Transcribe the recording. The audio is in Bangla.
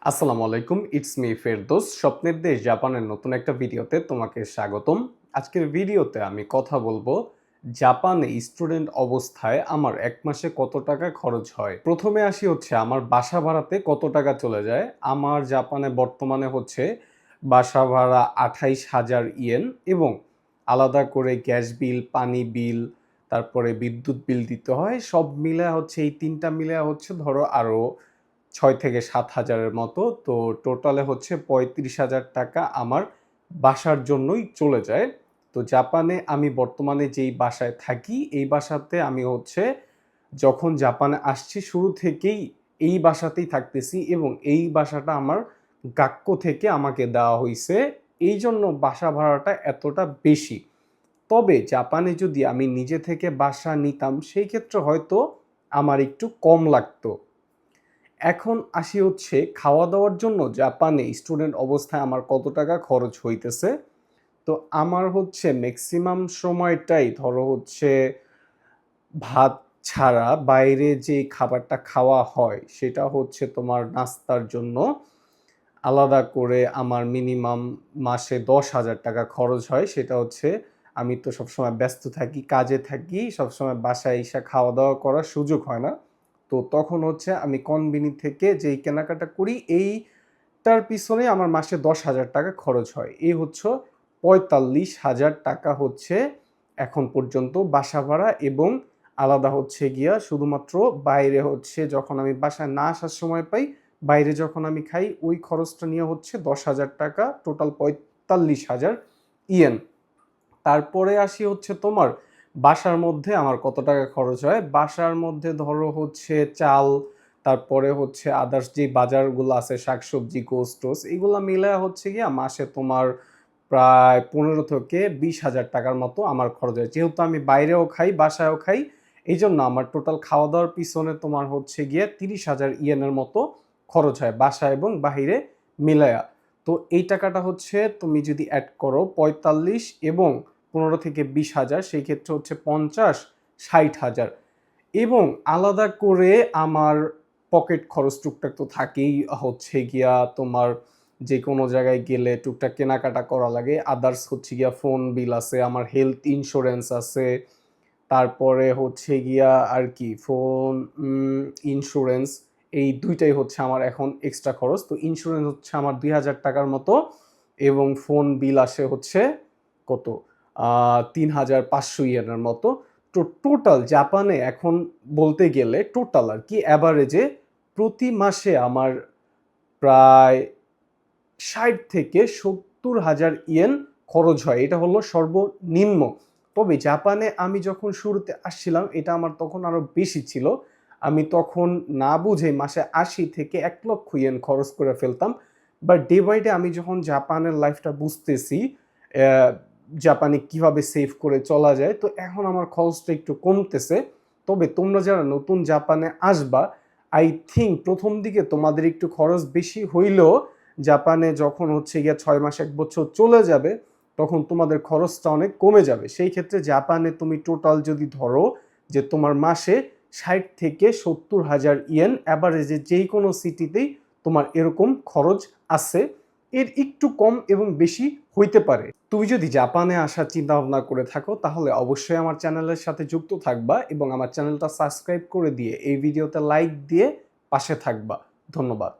আসসালামু আলাইকুম, ইটস মি ফেরদৌস। স্বপ্নের দেশ জাপানের নতুন একটা ভিডিওতে তোমাকে স্বাগতম। আজকের ভিডিওতে আমি কথা বলবো জাপানে স্টুডেন্ট অবস্থায় আমার ১ মাসে কত টাকা খরচ হয়। প্রথমে আসি হচ্ছে আমার বাসা ভাড়াতে কত টাকা চলে যায়। আমার জাপানে বর্তমানে হচ্ছে বাসা ভাড়া ২৮,০০০ ইয়েন এবং আলাদা করে গ্যাস বিল, পানি বিল, তারপরে বিদ্যুৎ বিল দিতে হয়। সব মিলায়া হচ্ছে এই ৩টা মিলায়া হচ্ছে ধরো আরও ৬ থেকে ৭,০০০ এর মতো। তো টোটালে হচ্ছে ৩৫,০০০ টাকা আমার বাসার জন্যই চলে যায়। তো জাপানে আমি বর্তমানে যেই বাসায় থাকি, এই বাসাতে আমি হচ্ছে যখন জাপানে আসছি শুরু থেকেই এই বাসাতেই থাকতেছি এবং এই বাসাটা আমার গাক্কো থেকে আমাকে দেওয়া হইছে। এইজন্য বাসা ভাড়াটা এতটা বেশি। তবে জাপানে যদি আমি নিজে থেকে বাসা নিতাম, সেই ক্ষেত্রে হয়তো আমার একটু কম লাগতো। এখন আসি হচ্ছে খাওয়া-দাওয়ার জন্য জাপানে স্টুডেন্ট অবস্থায় আমার কত টাকা খরচ হইতেছে। তো আমার হচ্ছে মেক্সিমাম সময়টাই ধরো হচ্ছে ভাত ছাড়া বাইরে যে খাবারটা খাওয়া হয় সেটা হচ্ছে তোমার নাস্তার জন্য আলাদা করে আমার মিনিমাম মাসে ১০,০০০ টাকা খরচ হয়। সেটা হচ্ছে আমি তো সবসময় ব্যস্ত থাকি, কাজে থাকি, সবসময় বাসায় এসে খাওয়া-দাওয়া করার সুযোগ হয় না। তো তখন হচ্ছে আমি কনবিনি থেকে যেই কেনাকাটা করি এইটার পিছনে আমার মাসে ১০,০০০ টাকা খরচ হয়। এই হচ্ছে ৪৫,০০০ টাকা হচ্ছে এখন পর্যন্ত বাসা ভাড়া এবং আলাদা হচ্ছে গিয়া শুধুমাত্র বাইরে হচ্ছে যখন আমি বাসায় না আসার সময় পাই, বাইরে যখন আমি খাই ওই খরচটা নিয়ে হচ্ছে ১০,০০০ টাকা, টোটাল ৪৫,০০০ ইয়েন। তারপরে আসি হচ্ছে তোমার বাসার মধ্যে আমার কত টাকা খরচ হয়। বাসার মধ্যে ধরো হচ্ছে চাল, তারপরে হচ্ছে আদার্স যে বাজারগুলো আছে শাকসবজি, গোস-টোস এগুলা মিলায়া হচ্ছে গিয়া মাসে তোমার প্রায় ১৫ থেকে ২০,০০০ টাকার মতো আমার খরচ হয়। যেহেতু আমি বাইরেও খাই, বাসায়ও খাই, এইজন্য আমার টোটাল খাওয়া-দাওয়ার পিছনে তোমার হচ্ছে গিয়ে ৩০,০০০ ইয়েনের মতো খরচ হয় বাসা এবং বাহিরে মিলায়া। তো এই টাকাটা হচ্ছে তুমি যদি এড করো ৪৫ এবং ১৫ থেকে ২০,০০০ সেই ক্ষেত্রে হচ্ছে ৫০-৬০,০০০ এবং আলাদা করে আমার পকেট খরচ টুকটাক তো থাকেই হচ্ছে গিয়া তোমার যে কোনো জায়গায় গেলে টুকটাক কেনাকাটা করা লাগে। আদার্স হচ্ছে গিয়া ফোন বিল আছে, আমার হেলথ ইন্স্যুরেন্স আছে, তারপরে হচ্ছে গিয়া আর কি ফোন ইন্স্যুরেন্স এই ২ টাই হচ্ছে আমার এখন এক্সট্রা খরচ। তো ইন্স্যুরেন্স হচ্ছে আমার ২,০০০ টাকার মতো এবং ফোন বিল আসে হচ্ছে কত? ৩,৫০০ ইয়েনের মতো। তো টোটাল জাপানে এখন বলতে গেলে টোটাল আরকি এভারেজে প্রতি মাসে আমার প্রায় ৬০ থেকে ৭০,০০০ ইয়েন খরচ হয়। এটা হলো সর্বনিম্ন। তবে জাপানে আমি যখন শুরুতে আসছিলাম এটা আমার তখন আরো বেশি ছিল। আমি তখন না বুঝে মাসে ৮০ থেকে ১,০০,০০০ ইয়েন খরচ করে ফেলতাম। বাট ডে বাই ডে আমি যখন জাপানের লাইফটা বুঝতেছি, অ্যা জাপানে কিভাবে সেভ করে চলা যায়, তো এখন আমার খরচটা একটু কমতেছে। তবে তোমরা যারা নতুন জাপানে আসবা, আই থিংক ১ম দিকে তোমাদের একটু খরচ বেশি হইলেও জাপানে যখন হচ্ছে গিয়ে ৬ মাস ১ বছর চলে যাবে, তখন তোমাদের খরচটা অনেক কমে যাবে। সেই ক্ষেত্রে জাপানে তুমি টোটাল যদি ধরো যে তোমার মাসে ৬০ থেকে ৭০,০০০ ইয়েন এভারেজে যেই কোনো সিটিতেই তোমার এরকম খরচ আছে। এর একটু কম এবং বেশি হইতে পারে। তুমি যদি জাপানে আসার চিন্তাভাবনা করে থাকো তাহলে অবশ্যই আমার চ্যানেলের সাথে যুক্ত থাকবা এবং আমার চ্যানেলটা সাবস্ক্রাইব করে দিয়ে এই ভিডিওতে লাইক দিয়ে পাশে থাকবা। ধন্যবাদ।